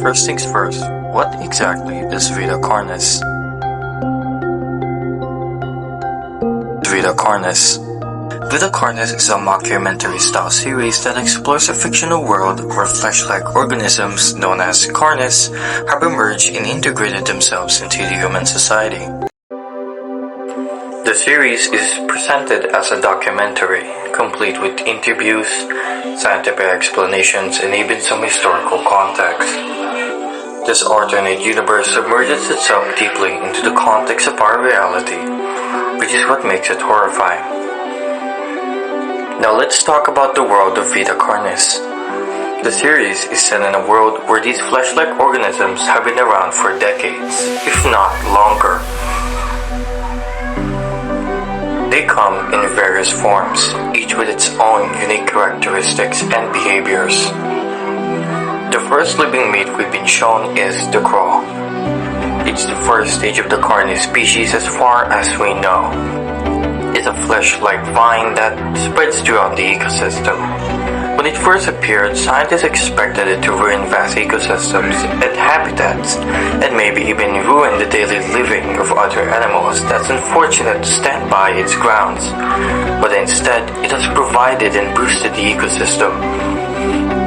First things first, what exactly is Vita Carnis? Vita Carnis. Vita Carnis is a mockumentary-style series that explores a fictional world where flesh-like organisms known as Carnis have emerged and integrated themselves into the human society. The series is presented as a documentary, complete with interviews, scientific explanations, and even some historical context. This alternate universe submerges itself deeply into the context of our reality, which is what makes it horrifying. Now let's talk about the world of Vita Carnis. The series is set in a world where these flesh-like organisms have been around for decades, if not longer. They come in various forms, each with its own unique characteristics and behaviors. The first living meat we've been shown is the crawl. It's the first stage of the Carnis species as far as we know. It's a flesh-like vine that spreads throughout the ecosystem. When it first appeared, scientists expected it to ruin vast ecosystems and habitats, and maybe even ruin the daily living of other animals that's unfortunate to stand by its grounds. But instead, it has provided and boosted the ecosystem.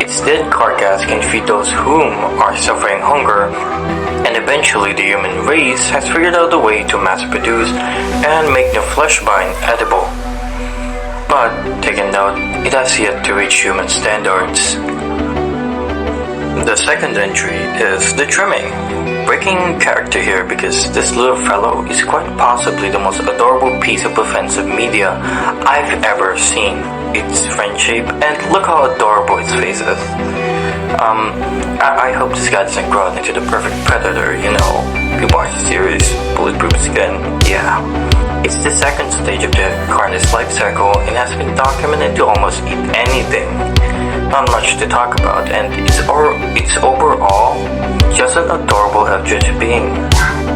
Its dead carcass can feed those whom are suffering hunger, and eventually the human race has figured out a way to mass produce and make the flesh vine edible. But, take a note, it has yet to reach human standards. The second entry is the trimming. Breaking character here because this little fellow is quite possibly the most adorable piece of offensive media I've ever seen. It's friendship, and look how adorable its face is. I hope this guy doesn't grow into the perfect predator, you know. You watch the series, Bulletproof Skin, yeah. It's the second stage of the Carnis life cycle and has been documented to almost eat anything. Not much to talk about, and it's overall just an adorable eldritch being.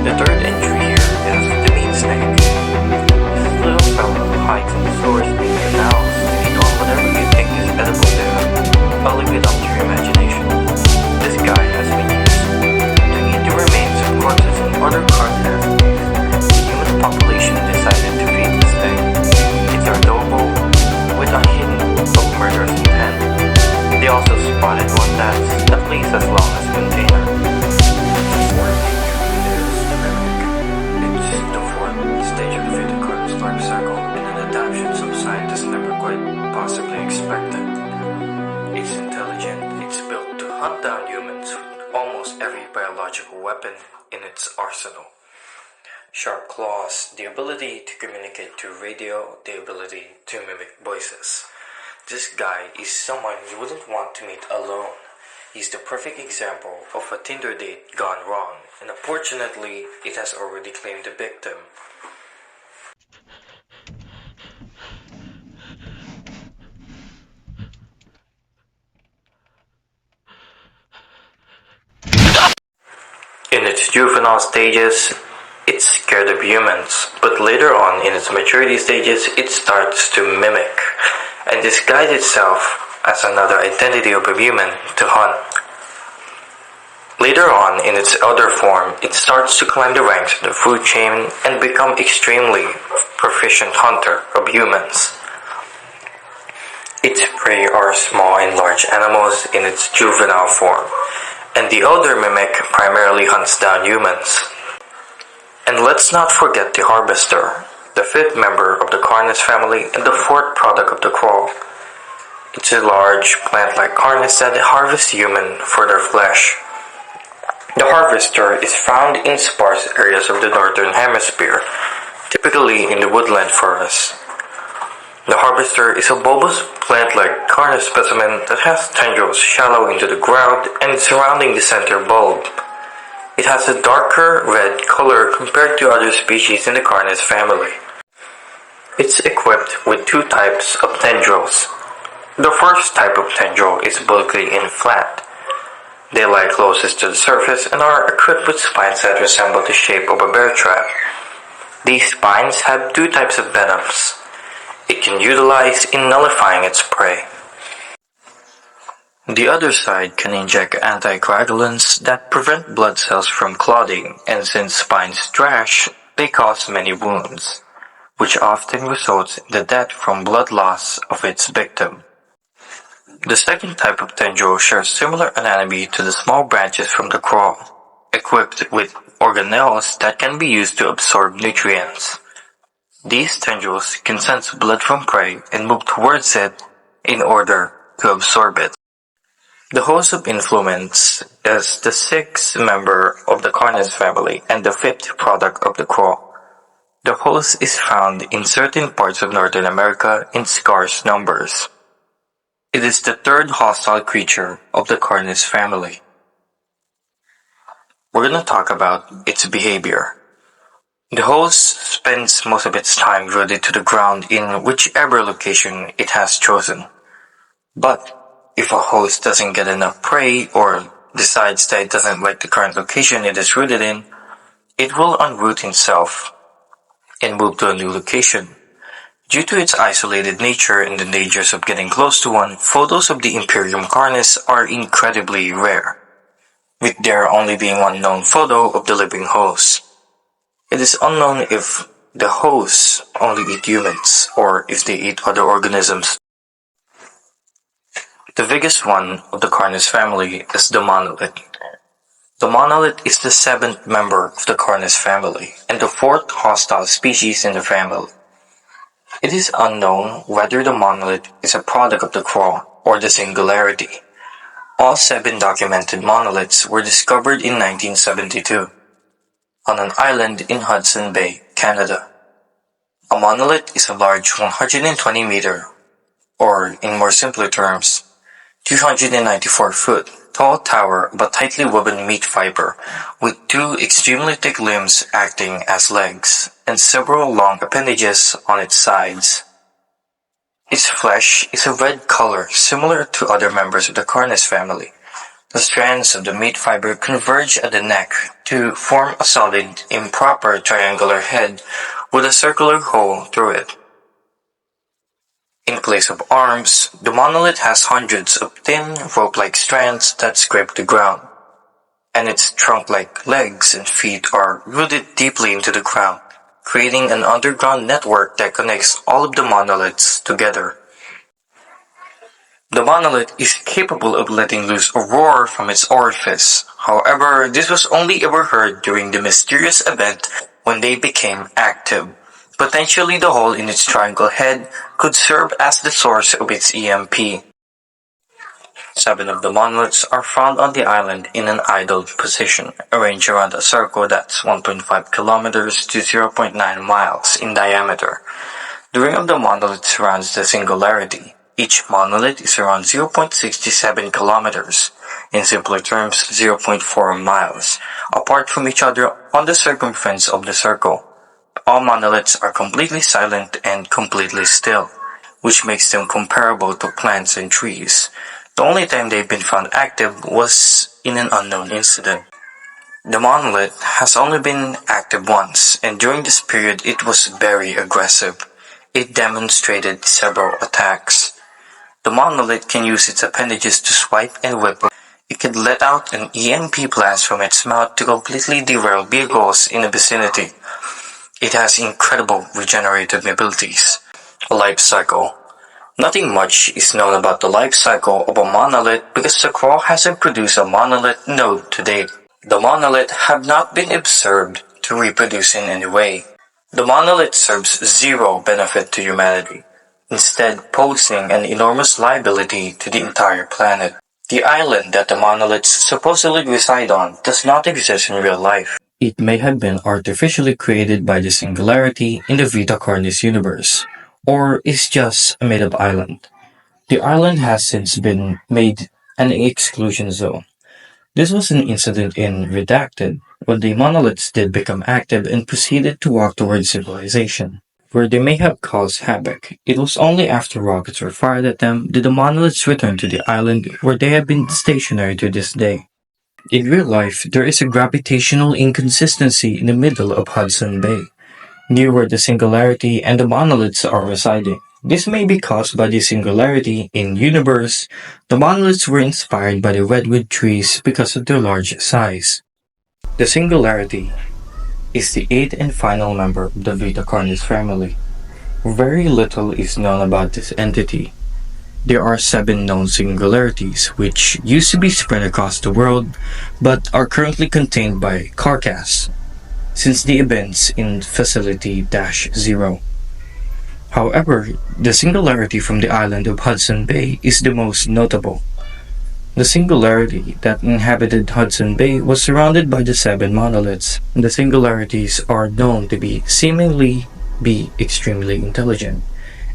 The third entry here is the meat snake. This little fellow hides in the source being announced to eat on whatever you think is edible there. I'll leave it up to your imagination. This guy has been used to eat the remains of corpses and other carcasses. The human population decided to feed this thing. It's adorable with a hidden of murderous intent. They also spotted one that's at least as long as a container. The fourth is the mimic. It's the fourth stage of the Vita Carnis life cycle and an adaptation some scientists never quite possibly expected. It's intelligent, it's built to hunt down humans with almost every biological weapon in its arsenal. Sharp claws, the ability to communicate through radio, the ability to mimic voices. This guy is someone you wouldn't want to meet alone. He's the perfect example of a Tinder date gone wrong, and unfortunately, it has already claimed the victim. In its juvenile stages, it's scared of humans, but later on in its maturity stages, it starts to mimic and disguise itself as another identity of a human to hunt. Later on in its elder form, it starts to climb the ranks of the food chain and become extremely proficient hunter of humans. Its prey are small and large animals in its juvenile form, and the elder mimic primarily hunts down humans. And let's not forget the harvester, the fifth member of the Carnis family and the fourth product of the crawl. It's a large, plant-like Carnis that harvests humans for their flesh. The harvester is found in sparse areas of the northern hemisphere, typically in the woodland forest. The harvester is a bulbous, plant-like Carnis specimen that has tendrils shallow into the ground and surrounding the center bulb. It has a darker red color compared to other species in the Carnis family. It's equipped with two types of tendrils. The first type of tendril is bulky and flat. They lie closest to the surface and are equipped with spines that resemble the shape of a bear trap. These spines have two types of venoms it can utilize in nullifying its prey. The other side can inject anticoagulants that prevent blood cells from clotting, and since spines thrash, they cause many wounds, which often results in the death from blood loss of its victim. The second type of tendril shares similar anatomy to the small branches from the claw, equipped with organelles that can be used to absorb nutrients. These tendrils can sense blood from prey and move towards it in order to absorb it. The host of influence is the sixth member of the Carnis family and the fifth product of the claw. The host is found in certain parts of Northern America in scarce numbers. It is the third hostile creature of the Carnis family. We're going to talk about its behavior. The host spends most of its time rooted to the ground in whichever location it has chosen. But if a host doesn't get enough prey or decides that it doesn't like the current location it is rooted in, it will unroot itself and move to a new location. Due to its isolated nature and the dangers of getting close to one, photos of the Imperium Carnis are incredibly rare, with there only being one known photo of the living host. It is unknown if the hosts only eat humans or if they eat other organisms. The biggest one of the Carnis family is the monolith. The monolith is the seventh member of the Carnis family and the fourth hostile species in the family. It is unknown whether the monolith is a product of the claw or the singularity. All 7 documented monoliths were discovered in 1972 on an island in Hudson Bay, Canada. A monolith is a large 120-meter, or in more simpler terms, 294-foot tall tower of a tightly woven meat fiber with 2 extremely thick limbs acting as legs and several long appendages on its sides. Its flesh is a red color similar to other members of the Carnis family. The strands of the meat fiber converge at the neck to form a solid, improper triangular head with a circular hole through it. In place of arms, the monolith has hundreds of thin, rope-like strands that scrape the ground, and its trunk-like legs and feet are rooted deeply into the ground, creating an underground network that connects all of the monoliths together. The monolith is capable of letting loose a roar from its orifice. However, this was only ever heard during the mysterious event when they became active. Potentially the hole in its triangle head could serve as the source of its EMP. 7 of the monoliths are found on the island in an idle position, arranged around a circle that's 1.5 kilometers to 0.9 miles in diameter. The ring of the monolith surrounds the singularity. Each monolith is around 0.67 kilometers, in simpler terms 0.4 miles, apart from each other on the circumference of the circle. All monoliths are completely silent and completely still, which makes them comparable to plants and trees. The only time they've been found active was in an unknown incident. The monolith has only been active once, and during this period it was very aggressive. It demonstrated several attacks. The monolith can use its appendages to swipe and whip. It can let out an EMP blast from its mouth to completely derail vehicles in the vicinity. It has incredible regenerative abilities. Life cycle. Nothing much is known about the life cycle of a monolith because the claw hasn't produced a monolith node to date. The monolith have not been observed to reproduce in any way. The monolith serves zero benefit to humanity, instead posing an enormous liability to the entire planet. The island that the monoliths supposedly reside on does not exist in real life. It may have been artificially created by the singularity in the Vita Carnis universe, or is just a made-up island. The island has since been made an exclusion zone. This was an incident in Redacted, when the monoliths did become active and proceeded to walk towards civilization, where they may have caused havoc. It was only after rockets were fired at them did the monoliths return to the island where they have been stationary to this day. In real life, there is a gravitational inconsistency in the middle of Hudson Bay, near where the singularity and the monoliths are residing. This may be caused by the singularity in universe. The monoliths were inspired by the redwood trees because of their large size. The singularity is the eighth and final member of the Vita Carnis family. Very little is known about this entity. There are 7 known singularities, which used to be spread across the world, but are currently contained by Carcass, since the events in Facility-0. However, the singularity from the island of Hudson Bay is the most notable. The singularity that inhabited Hudson Bay was surrounded by the 7 monoliths. The singularities are known to be seemingly be extremely intelligent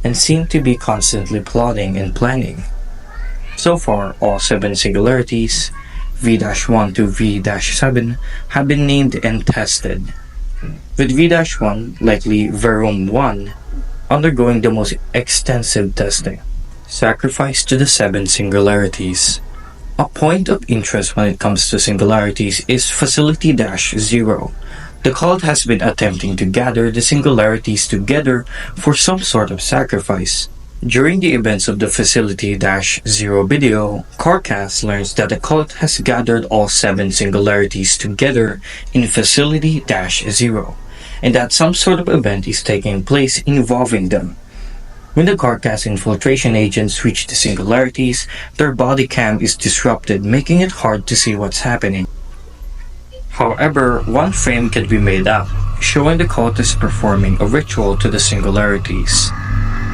and seem to be constantly plotting and planning. So far, all 7 singularities, V-1 to V-7, have been named and tested, with V-1, likely Verum 1, undergoing the most extensive testing. Sacrifice to the 7 singularities. A point of interest when it comes to singularities is Facility-0. The cult has been attempting to gather the singularities together for some sort of sacrifice. During the events of the Facility-0 video, Carcass learns that the cult has gathered all 7 singularities together in Facility-0, and that some sort of event is taking place involving them. When the Carcass infiltration agents reach the singularities, their body cam is disrupted, making it hard to see what's happening. However, one frame can be made out, showing the cultists performing a ritual to the singularities.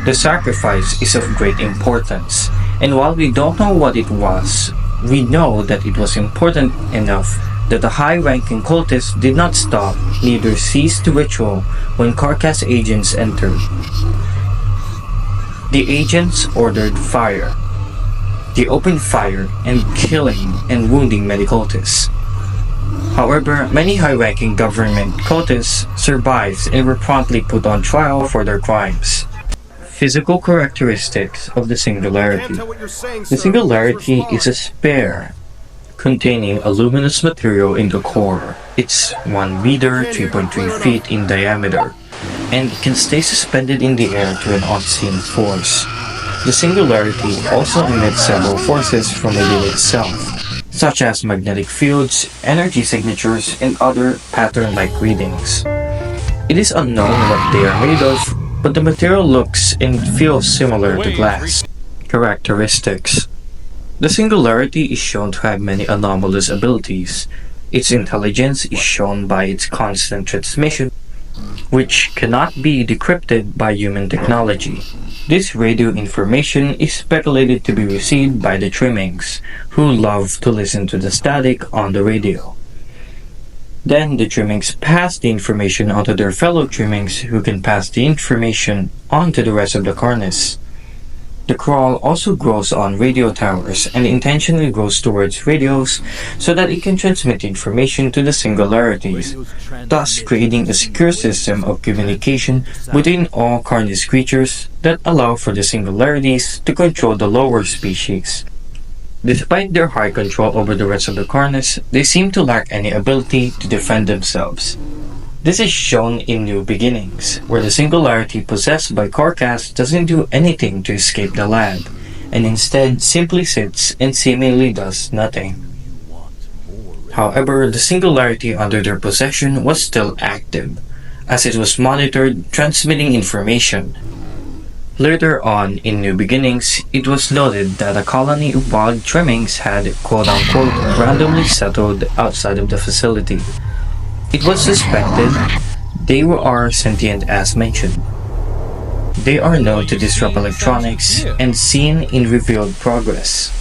The sacrifice is of great importance, and while we don't know what it was, we know that it was important enough that the high-ranking cultists did not stop, neither ceased the ritual when Carcass agents entered. The agents ordered fire. They opened fire and killing and wounding many cultists. However, many high-ranking government cultists survived and were promptly put on trial for their crimes. Physical characteristics of the singularity. The singularity is a sphere containing a luminous material in the core. It's 1 meter, 3.3 feet in diameter, and can stay suspended in the air to an unseen force. The singularity also emits several forces from within itself, such as magnetic fields, energy signatures, and other pattern-like readings. It is unknown what they are made of, but the material looks and feels similar to glass. Characteristics. The singularity is shown to have many anomalous abilities. Its intelligence is shown by its constant transmission, which cannot be decrypted by human technology. This radio information is speculated to be received by the trimmings, who love to listen to the static on the radio. Then the trimmings pass the information onto their fellow trimmings, who can pass the information on to the rest of the Carnis. The crawl also grows on radio towers and intentionally grows towards radios so that it can transmit information to the singularities, thus creating a secure system of communication between all Carnis creatures that allow for the singularities to control the lower species. Despite their high control over the rest of the Carnis, they seem to lack any ability to defend themselves. This is shown in New Beginnings, where the singularity possessed by Carcass doesn't do anything to escape the lab, and instead simply sits and seemingly does nothing. However, the singularity under their possession was still active, as it was monitored, transmitting information. Later on in New Beginnings, it was noted that a colony of wild trimmings had quote-unquote randomly settled outside of the facility. It was suspected they are sentient as mentioned. They are known to disrupt electronics and seen in revealed progress.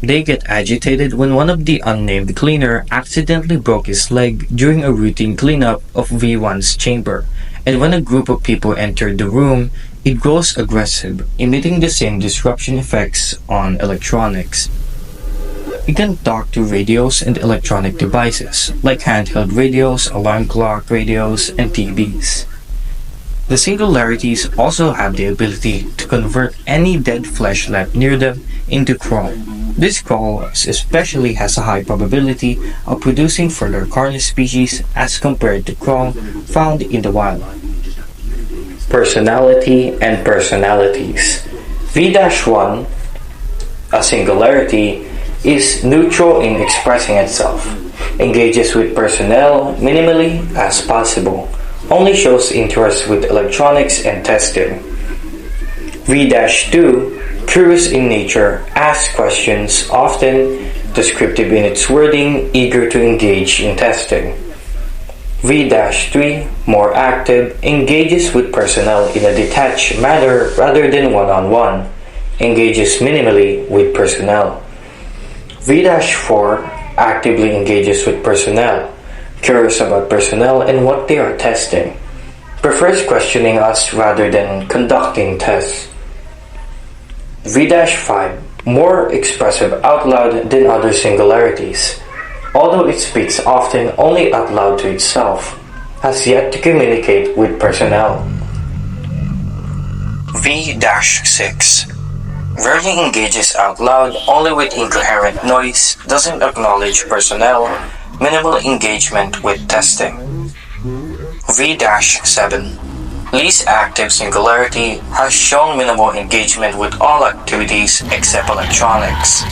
They get agitated when one of the unnamed cleaner accidentally broke his leg during a routine cleanup of V1's chamber, and when a group of people entered the room, it grows aggressive, emitting the same disruption effects on electronics. It can talk to radios and electronic devices, like handheld radios, alarm clock radios, and TVs. The singularities also have the ability to convert any dead flesh left near them into crawl. This crawl especially has a high probability of producing further Carnis species as compared to crawl found in the wild. personality, and personalities. V-1, a singularity, is neutral in expressing itself, engages with personnel minimally as possible, only shows interest with electronics and testing. V-2, curious in nature, asks questions, often descriptive in its wording, eager to engage in testing. V-3, more active, engages with personnel in a detached manner rather than one-on-one, engages minimally with personnel. V-4, actively engages with personnel, curious about personnel and what they are testing, prefers questioning us rather than conducting tests. V-5, more expressive out loud than other singularities, although it speaks often only out loud to itself, has yet to communicate with personnel. V-6, rarely engages out loud, only with incoherent noise, doesn't acknowledge personnel, minimal engagement with testing. V-7, least active singularity, has shown minimal engagement with all activities except electronics,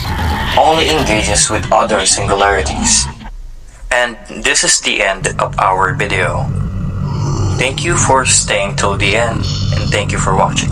only engages with other singularities. And this is the end of our video. Thank you for staying till the end, and thank you for watching.